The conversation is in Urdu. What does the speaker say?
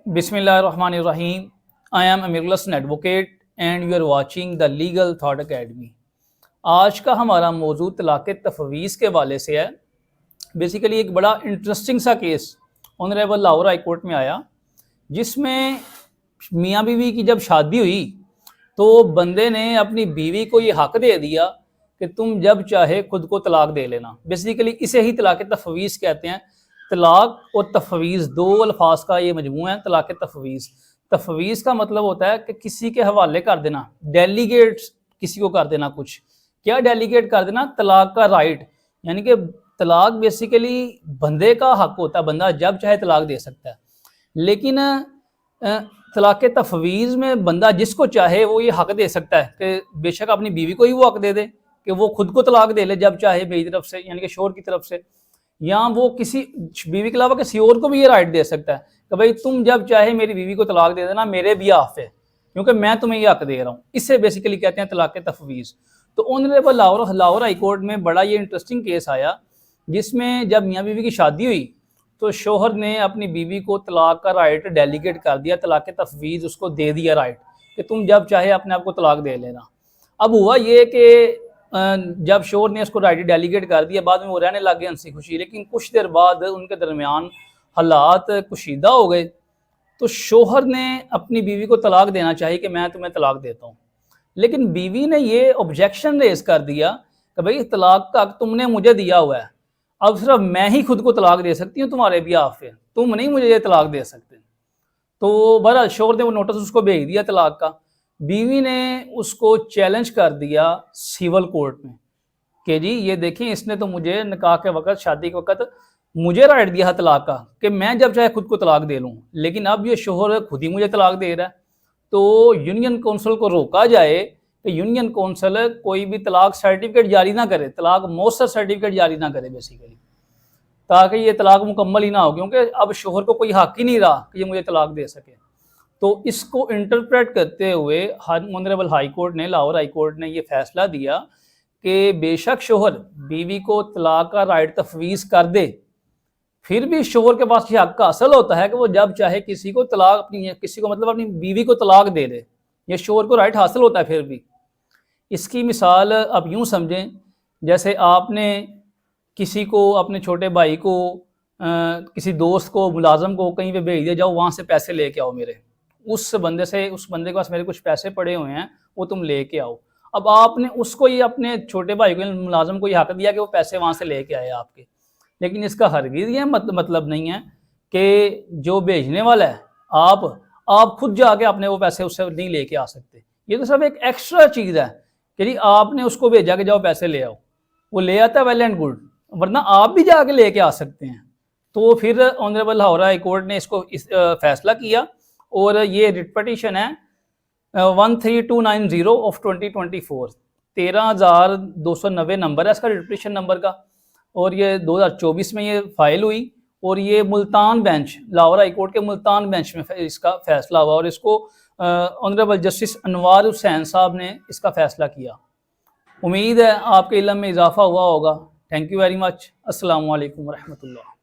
بسم اللہ الرحمن الرحیم. I am Amir Alhassan advocate and you are watching the Legal Thought Academy. آج کا ہمارا موضوع طلاق تفویض کے حوالے سے ہے. بیسیکلی ایک بڑا انٹرسٹنگ سا case honourable Lahore high court میں آیا، جس میں میاں بیوی کی جب شادی ہوئی تو بندے نے اپنی بیوی کو یہ حق دے دیا کہ تم جب چاہے خود کو طلاق دے لینا. بیسیکلی اسے ہی طلاق تفویض کہتے ہیں. طلاق اور تفویض دو الفاظ کا یہ مجموعہ ہے طلاق تفویض. تفویض کا مطلب ہوتا ہے کہ کسی کے حوالے کر دینا، ڈیلیگیٹ کسی کو کر دینا. کچھ کیا ڈیلیگیٹ کر دینا؟ طلاق کا رائٹ، یعنی کہ طلاق بیسیکلی بندے کا حق ہوتا ہے، بندہ جب چاہے طلاق دے سکتا ہے. لیکن طلاق تفویض میں بندہ جس کو چاہے وہ یہ حق دے سکتا ہے کہ بے شک اپنی بیوی کو ہی وہ حق دے دے کہ وہ خود کو طلاق دے لے جب چاہے میری طرف سے، یعنی کہ شوہر کی طرف سے، یا وہ کسی بیوی کے علاوہ کسی اور کو بھی یہ رائٹ دے سکتا ہے کہ بھائی تم جب چاہے میری بیوی کو طلاق دے دینا میرے بیہاف پہ، کیونکہ میں تمہیں یہ حق دے رہا ہوں. اس سے بیسیکلی کہتے ہیں طلاق تفویض. تو آنریبل لاہور ہائی کورٹ میں بڑا یہ انٹرسٹنگ کیس آیا، جس میں جب میاں بیوی کی شادی ہوئی تو شوہر نے اپنی بیوی کو طلاق کا رائٹ ڈیلیگیٹ کر دیا، طلاق تفویض اس کو دے دیا رائٹ کہ تم جب چاہے اپنے آپ کو طلاق دے لینا. اب ہوا یہ کہ جب شوہر نے اس کو رائٹ ڈیلیگیٹ کر دیا، بعد میں وہ رہنے لگ گئے ہنسی خوشی، لیکن کچھ دیر بعد ان کے درمیان حالات کشیدہ ہو گئے تو شوہر نے اپنی بیوی کو طلاق دینا چاہی کہ میں تمہیں طلاق دیتا ہوں. لیکن بیوی نے یہ آبجیکشن ریز کر دیا کہ بھئی طلاق کا حق تم نے مجھے دیا ہوا ہے، اب صرف میں ہی خود کو طلاق دے سکتی ہوں تمہارے بیہاف پہ، تم نہیں مجھے یہ طلاق دے سکتے. تو بہرحال شوہر نے وہ نوٹس اس کو بھیج دیا طلاق کا. بیوی نے اس کو چیلنج کر دیا سیول کورٹ میں کہ جی یہ دیکھیں اس نے تو مجھے نکاح کے وقت، شادی کے وقت مجھے رائٹ دیا ہے طلاق کا کہ میں جب چاہے خود کو طلاق دے لوں، لیکن اب یہ شوہر خود ہی مجھے طلاق دے رہا ہے. تو یونین کونسل کو روکا جائے کہ یونین کونسل کوئی بھی طلاق سرٹیفکیٹ جاری نہ کرے، طلاق مؤثر سرٹیفکیٹ جاری نہ کرے بیسیکلی، تاکہ یہ طلاق مکمل ہی نہ ہو، کیونکہ اب شوہر کو کوئی حق ہی نہیں رہا کہ یہ مجھے طلاق دے سکے. تو اس کو انٹرپریٹ کرتے ہوئے آنریبل ہائی کورٹ نے، لاہور ہائی کورٹ نے یہ فیصلہ دیا کہ بے شک شوہر بیوی کو طلاق کا رائٹ تفویض کر دے، پھر بھی شوہر کے پاس یہ حق کا اصل ہوتا ہے کہ وہ جب چاہے کسی کو طلاق، کسی کو مطلب اپنی بیوی کو طلاق دے دے. یہ شوہر کو رائٹ حاصل ہوتا ہے پھر بھی. اس کی مثال اب یوں سمجھیں جیسے آپ نے کسی کو، اپنے چھوٹے بھائی کو، کسی دوست کو، ملازم کو کہیں پہ بھیج دیا، جاؤ وہاں سے پیسے لے کے آؤ میرے، اس بندے کے پاس میرے کچھ پیسے پڑے ہوئے ہیں وہ تم لے کے آؤ. اب آپ نے اس کو، یہ اپنے چھوٹے بھائی کو، ملازم کو یہ حق دیا کہ وہ پیسے وہاں سے لے کے آئے آپ کے، لیکن اس کا ہرگز یہ مطلب نہیں ہے کہ جو بھیجنے والا ہے آپ خود جا کے اپنے وہ پیسے اس سے نہیں لے کے آ سکتے. یہ تو سب ایک ایکسٹرا چیز ہے کہ جی آپ نے اس کو بھیجا کہ جاؤ پیسے لے آؤ، وہ لے آتا ہے ویل اینڈ گڈ، ورنہ آپ بھی جا کے لے کے آ سکتے ہیں. تو پھر آنریبل لاہور ہائی کورٹ نے اس کو فیصلہ کیا، اور یہ ریٹ پٹیشن ہے 13290 آف 2024، 13,290 نمبر ہے اس کا ریٹ پٹیشن نمبر کا، اور یہ 2024 میں یہ فائل ہوئی، اور یہ Multan bench, Lahore high court کے ملتان بینچ میں اس کا فیصلہ ہوا، اور اس کو آنریبل جسٹس انوار حسین صاحب نے اس کا فیصلہ کیا. امید ہے آپ کے علم میں اضافہ ہوا ہوگا. Thank you very much. السلام علیکم ورحمۃ اللہ.